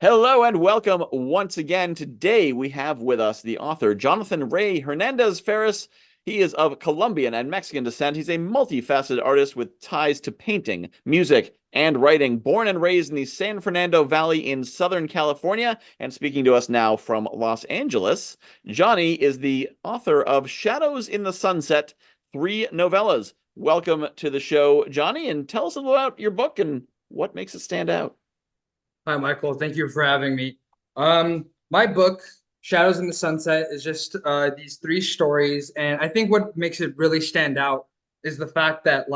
Hello and welcome once again. Today we have with us the author Jonathan Ray Hernandez Farris. He is of Colombian and Mexican descent. He's a multifaceted artist with ties to painting, music, and writing. Born and raised in the San Fernando Valley in Southern California, and speaking to us now from Los Angeles, Johnny is the author of Shadows in the Sunset, three novellas. Welcome to the show, Johnny, and tell us a little about your book and what makes it stand out. Hi, Michael. Thank you for having me. My book, Shadows in the Sunset, is just these three stories, and I think what makes it really stand out is the fact that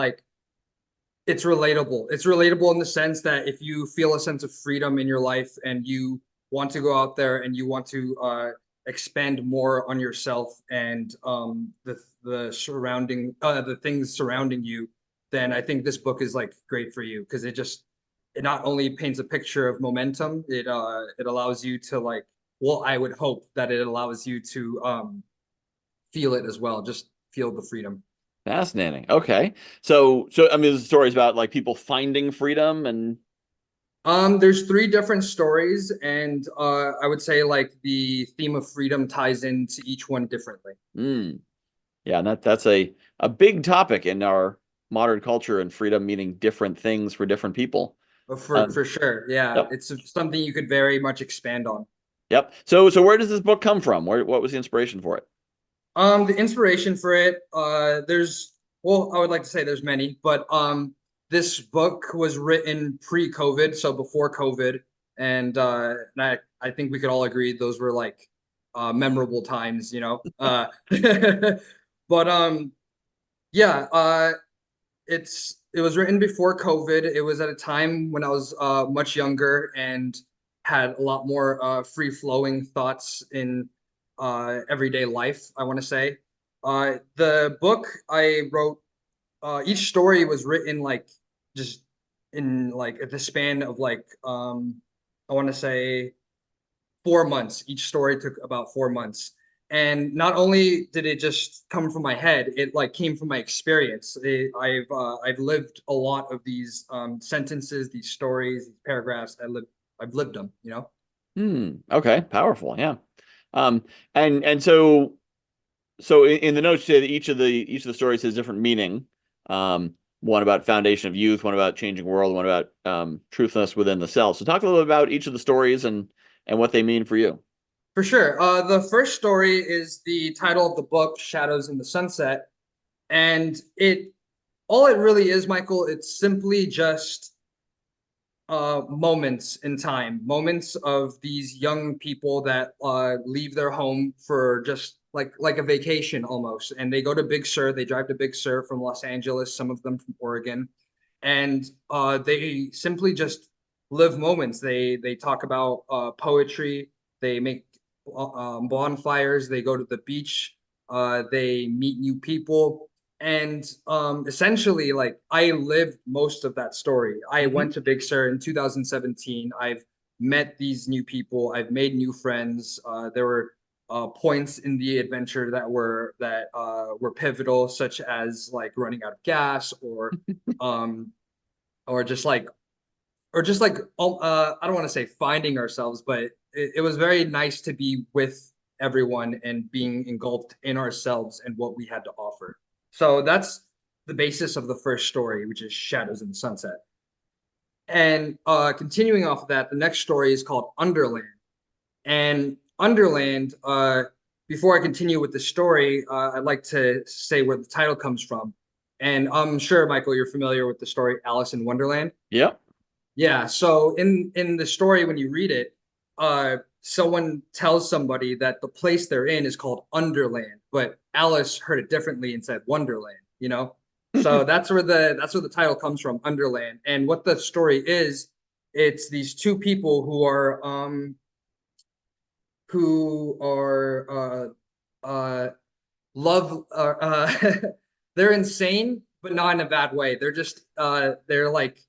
it's relatable. It's relatable in the sense that if you feel a sense of freedom in your life and you want to go out there and you want to expand more on yourself and the things surrounding you, then I think this book is like great for you because it not only paints a picture of momentum, it allows you to I would hope that it allows you to feel it as well, just feel the freedom. Fascinating. Okay. So I mean, the story's about like people finding freedom and There's three different stories, and I would say like the theme of freedom ties into each one differently. mm, yeah, and that's a big topic in our modern culture and freedom meaning different things for different people. But for Um, for sure, yeah, yep. it's something you could very much expand on. Yep. So where does this book come from? What was the inspiration for it? The inspiration for it, I would like to say there's many, but this book was written pre-COVID, so before COVID, and I think we could all agree those were like memorable times, you know. But yeah, it was written before COVID. It was at a time when I was much younger and had a lot more free-flowing thoughts in everyday life, I want to say. The book I wrote, each story was written just in like at the span of I want to say 4 months. Each story took about 4 months. And not only did it just come from my head, it like came from my experience. I've lived a lot of these sentences, these stories, these paragraphs. I've lived them, you know. Okay. Powerful. Yeah. Um, and so in the notes say that each of the stories has different meaning. One about foundation of youth, one about changing world, one about truthfulness within the self. So talk a little bit about each of the stories and what they mean for you. For sure. The first story is the title of the book, Shadows in the Sunset. And all it really is, Michael, it's simply just moments in time, moments of these young people that leave their home for just like a vacation almost, and they go to Big Sur. They drive to Big Sur from Los Angeles, some of them from Oregon, and they simply just live moments. They talk about poetry. They make bonfires. They go to the beach. They meet new people, and essentially, like I lived most of that story. I Hmm. went to Big Sur in 2017. I've met these new people. I've made new friends. There were points in the adventure that were pivotal, such as like running out of gas, um, or just like I don't want to say finding ourselves, but it was very nice to be with everyone and being engulfed in ourselves and what we had to offer. So that's the basis of the first story, which is Shadows in the Sunset. And continuing off of that, the next story is called Underland. And Underland, before I continue with the story, I'd like to say where the title comes from. And I'm sure, Michael, you're familiar with the story Alice in Wonderland. Yep. Yeah, so in the story when you read it, someone tells somebody that the place they're in is called Underland, but Alice heard it differently and said Wonderland, you know? So that's where the title comes from, Underland. And what the story is, it's these two people who are love they're insane, but not in a bad way. They're like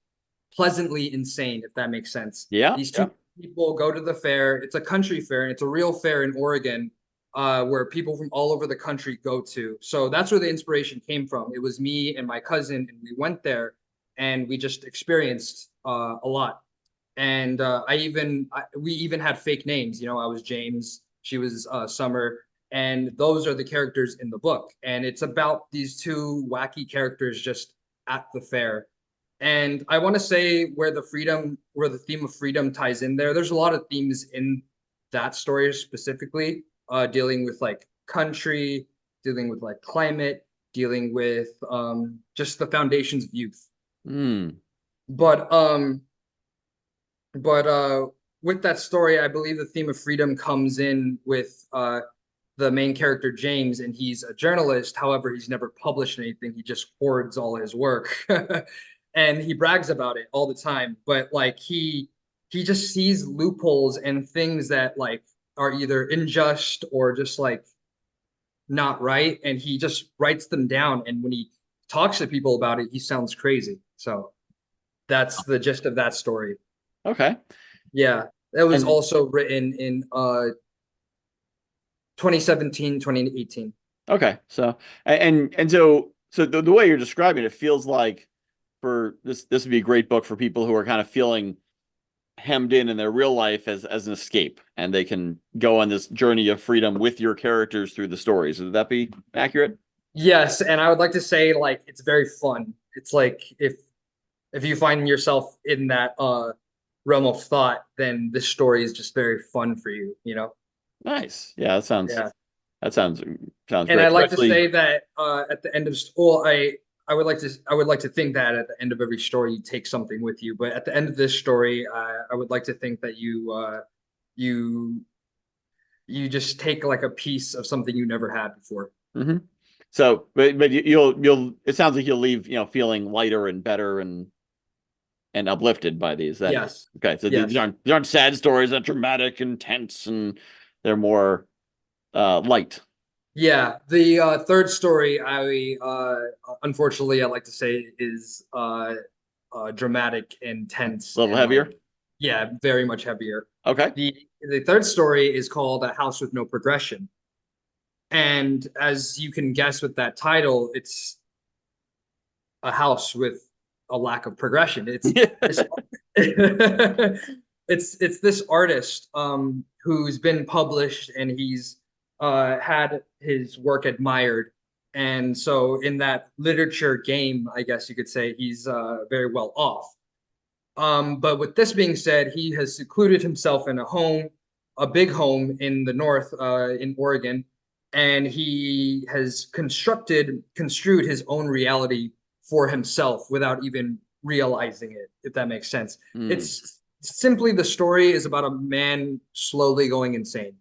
pleasantly insane, if that makes sense. Yeah. These Yeah. two people go to the fair. It's a country fair, and it's a real fair in Oregon, where people from all over the country go to. So that's where the inspiration came from. It was me and my cousin, and we went there, and we just experienced a lot. And we even had fake names. You know, I was James, she was Summer, and those are the characters in the book. And it's about these two wacky characters just at the fair. And I want to say where the theme of freedom ties in there. There's a lot of themes in that story specifically, dealing with like country, dealing with like climate, dealing with just the foundations of youth. Hmm. But um, but with that story, I believe the theme of freedom comes in with the main character James, and he's a journalist. However, he's never published anything. He just hoards all his work, and he brags about it all the time. But like he just sees loopholes and things that like are either unjust or just like not right, and he just writes them down. And when he talks to people about it, he sounds crazy. So that's the gist of that story. Okay. Yeah, that was And also written in 2017, 2018. okay. So and so the way you're describing it feels like for this would be a great book for people who are kind of feeling hemmed in their real life as an escape, and they can go on this journey of freedom with your characters through the stories. Would that be accurate? Yes, and I would like to say like it's very fun. It's like if you find yourself in that realm of thought, then this story is just very fun for you, you know? Nice. Yeah, Yeah. that sounds sounds And great. I'd like to Especially say that at the end of I would like to think that at the end of every story you take something with you, but at the end of this story, I would like to think that you you just take like a piece of something you never had before. hmm. So, but you'll it sounds like you'll leave, feeling lighter and better and uplifted by these. That Yes. okay? So Yes. these aren't sad stories, that dramatic and tense, and they're more light. Yeah. The third story, I unfortunately I like to say is dramatic and tense A little and heavier. like yeah, very much heavier. Okay. The third story is called A House with No Progression. And as you can guess with that title, it's a house with a lack of progression. It's Yeah. this it's this artist who's been published and he's had his work admired. And so in that literature game, I guess you could say he's very well off. But with this being said, he has secluded himself in a home, a big home in the north, in Oregon, and he has construed his own reality for himself without even realizing it, if that makes sense. Hmm. It's simply the story is about a man slowly going insane,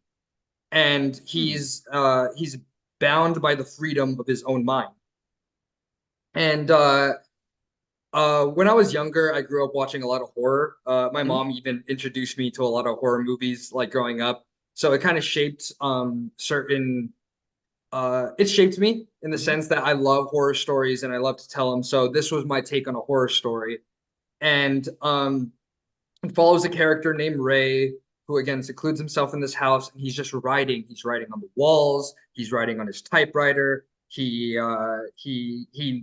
and Hmm. he's bound by the freedom of his own mind. And when I was younger, I grew up watching a lot of horror. My Hmm. mom even introduced me to a lot of horror movies like growing up. So it kind of shaped it shaped me in the Hmm. sense that I love horror stories and I love to tell them. So this was my take on a horror story. And it follows a character named Ray, who again secludes himself in this house and he's just writing. He's writing on the walls, he's writing on his typewriter. He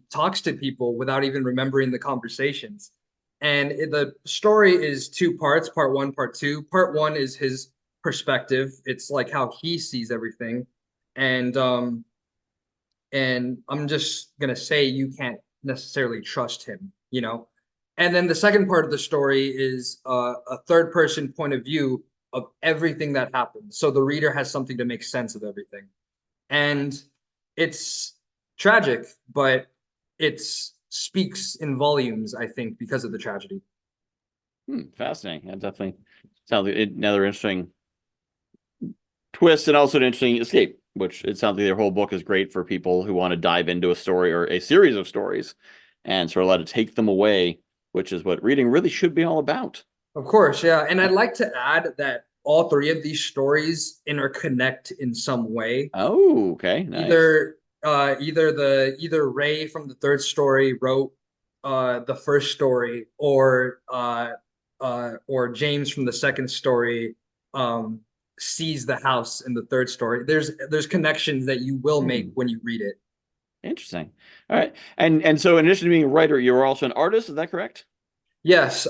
talks to people without even remembering the conversations. And the story is two parts, part one, part two. Part one is his perspective. It's like how he sees everything. And I'm just gonna say you can't necessarily trust him, you know. And then the second part of the story is a third person point of view of everything that happens. So the reader has something to make sense of everything. And it's tragic, but it speaks in volumes, I think, because of the tragedy. Hmm. Fascinating. That definitely sounds like another interesting twist and also an interesting escape, which it sounds like their whole book is great for people who want to dive into a story or a series of stories and sort of let it take them away, which is what reading really should be all about. Of course, yeah. And I'd like to add that all three of these stories interconnect in some way. Oh, okay, nice. Either Ray from the third story wrote the first story, or James from the second story um, sees the house in the third story. There's connections that you will make Hmm, when you read it. interesting. All right, and so in addition to being a writer, you're also an artist. Is that correct? Yes,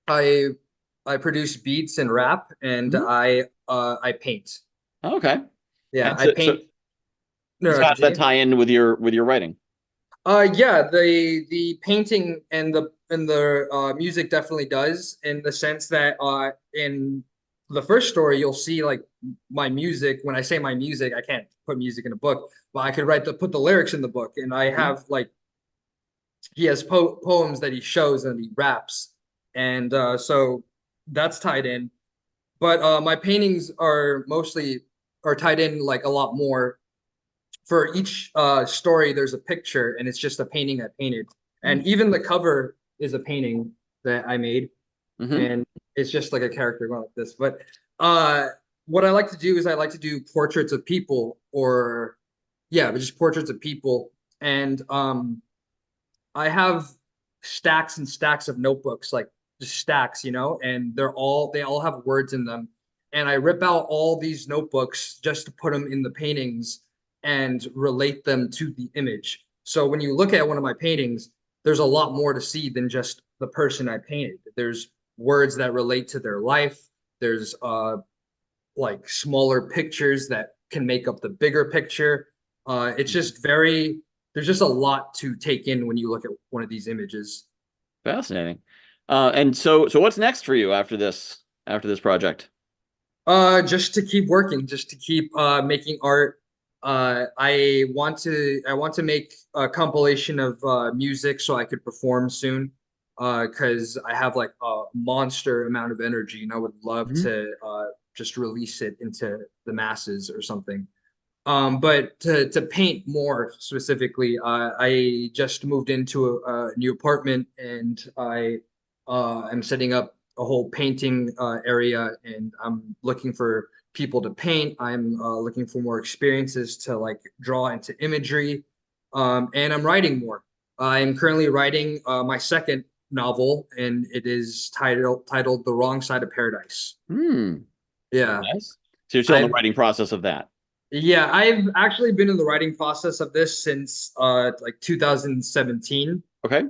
I I produce beats and rap, and Mhm. I paint. Okay. Yeah, And I paint. No, so no, how does that continue. tie in with your writing? Yeah, the painting and the music definitely does, in the sense that in the first story you'll see like my music. When I say my music, I can't put music in a book, but I could put the lyrics in the book, and I Mhm. have like he has poems that he shows and he raps, and so that's tied in. But my paintings are tied in like a lot more. For each story, there's a picture, and it's just a painting I painted. And even the cover is a painting that I made, Mm-hmm. and it's just like a character going like this. But uh, what I like to do is I like to do portraits of people, or yeah, but just portraits of people. And I have stacks and stacks of notebooks, like just stacks, and they all have words in them. And I rip out all these notebooks just to put them in the paintings and relate them to the image. So when you look at one of my paintings, there's a lot more to see than just the person I painted. There's words that relate to their life. There's like smaller pictures that can make up the bigger picture. It's just very, there's just a lot to take in when you look at one of these images. Fascinating. And so what's next for you after this project? Just to keep working, just to keep making art. I want to make a compilation of music so I could perform soon. Because I have like a monster amount of energy, and I would love Mhm. to just release it into the masses or something. But to paint more specifically, I just moved into a new apartment, and I am setting up a whole painting area, and I'm looking for people to paint. I'm looking for more experiences to like draw into imagery, and I'm writing more. I'm currently writing my second novel, and it is titled "The Wrong Side of Paradise." Hmm. Very Yeah, nice. So you're still in the I've writing process of that. yeah, I've actually been in the writing process of this since like 2017. Okay.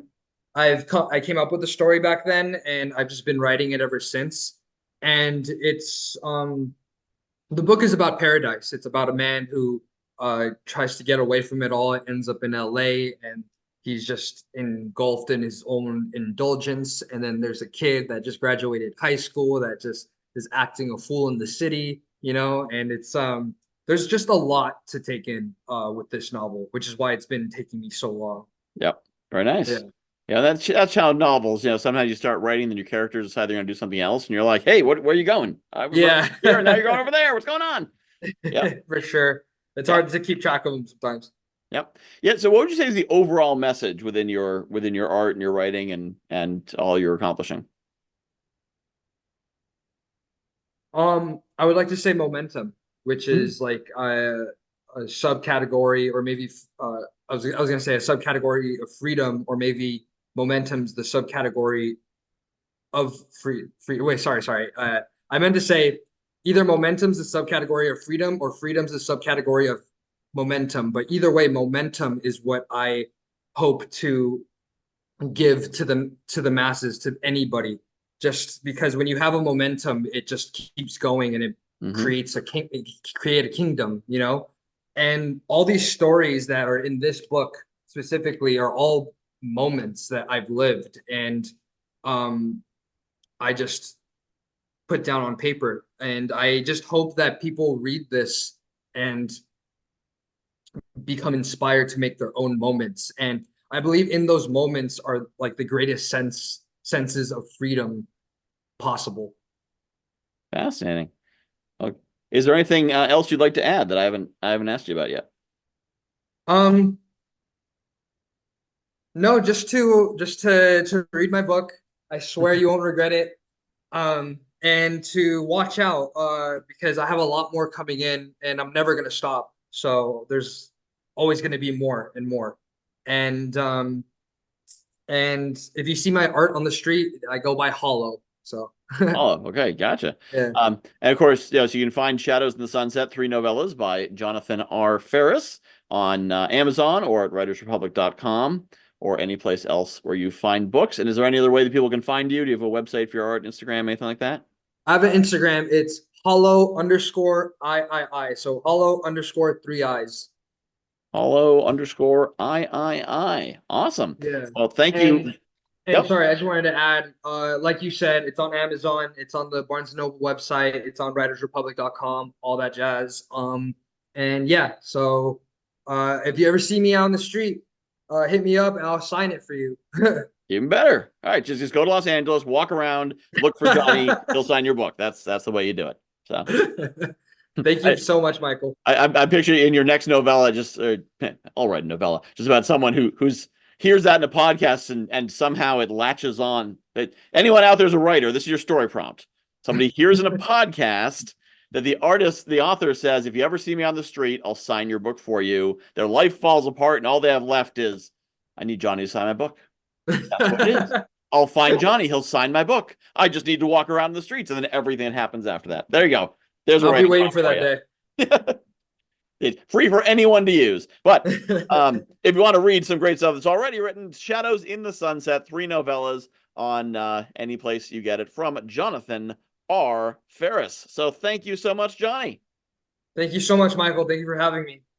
I came up with the story back then, and I've just been writing it ever since. And it's the book is about paradise. It's about a man who tries to get away from it all, ends up in LA, and he's just engulfed in his own indulgence. And then there's a kid that just graduated high school that just is acting a fool in the city, and it's there's just a lot to take in with this novel, which is why it's been taking me so long. Yep. Very Yeah. nice. Yeah, that's how novels, sometimes you start writing, then your characters decide they're going to do something else, and you're like, hey, where are you going? I was running Yeah. here, and now you're going over there. What's going on? Yep. For sure. It's Yep. hard to keep track of them sometimes. Yep. Yeah. So what would you say is the overall message within your art and your writing and all you're accomplishing? I would like to say momentum, which Hmm. is like a subcategory, or maybe I was gonna say a subcategory of freedom, or maybe momentum's the subcategory of free. Wait, sorry. I meant to say either momentum's the subcategory of freedom, or freedom's the subcategory of momentum. But either way, momentum is what I hope to give to the masses, to anybody, just because when you have a momentum it just keeps going, and it Hmm. create a kingdom, and all these stories that are in this book specifically are all moments that I've lived, and um I just put down on paper, and I just hope that people read this and become inspired to make their own moments. And I believe in those moments are like the greatest senses of freedom possible. Fascinating. Okay. Is there anything else you'd like to add that I haven't asked you about yet? Um, no, just to read my book. I swear you won't regret it. And to watch out, because I have a lot more coming in, and I'm never gonna stop. So there's always gonna be more and more. And if you see my art on the street, I go by Hollow. So Oh, okay, gotcha. yeah. And of course, so you can find Shadows in the Sunset, three novellas by Jonathan R. Farris on Amazon or at writersrepublic.com. or any place else where you find books. And is there any other way that people can find you? Do you have a website for your art, Instagram, anything like that? I have an Instagram. It's hollow_I. So hollow_ three eyes. Hollow_I. Awesome. Yeah. Well, thank And you. and Yep. sorry, I just wanted to add, like you said, it's on Amazon, it's on the Barnes& and Noble website, it's on writersrepublic.com, all that jazz. And yeah, so if you ever see me out on the street, hit me up and I'll sign it for you. Even better. All right, just go to Los Angeles, walk around, look for Johnny. He'll sign your book. That's the way you do it. So Thank you I, so much, Michael. I picture in your next novella, I'll write a novella just about someone who's hears that in a podcast and somehow it latches on. That anyone out there's a writer. This is your story prompt. Somebody hears in a podcast that the author says, if you ever see me on the street, I'll sign your book for you. Their life falls apart and all they have left is, I need Johnny to sign my book. That's what it is. I'll find Johnny. He'll sign my book. I just need to walk around the streets, and then everything that happens after that. There you go. There's a I'll be writing waiting prompt for that you. It's free for anyone to use. But if you want to read some great stuff that's already written, Shadows in the Sunset, 3 novellas on any place you get it from Jonathan R. Farris. So thank you so much, Johnny. Thank you so much, Michael. Thank you for having me.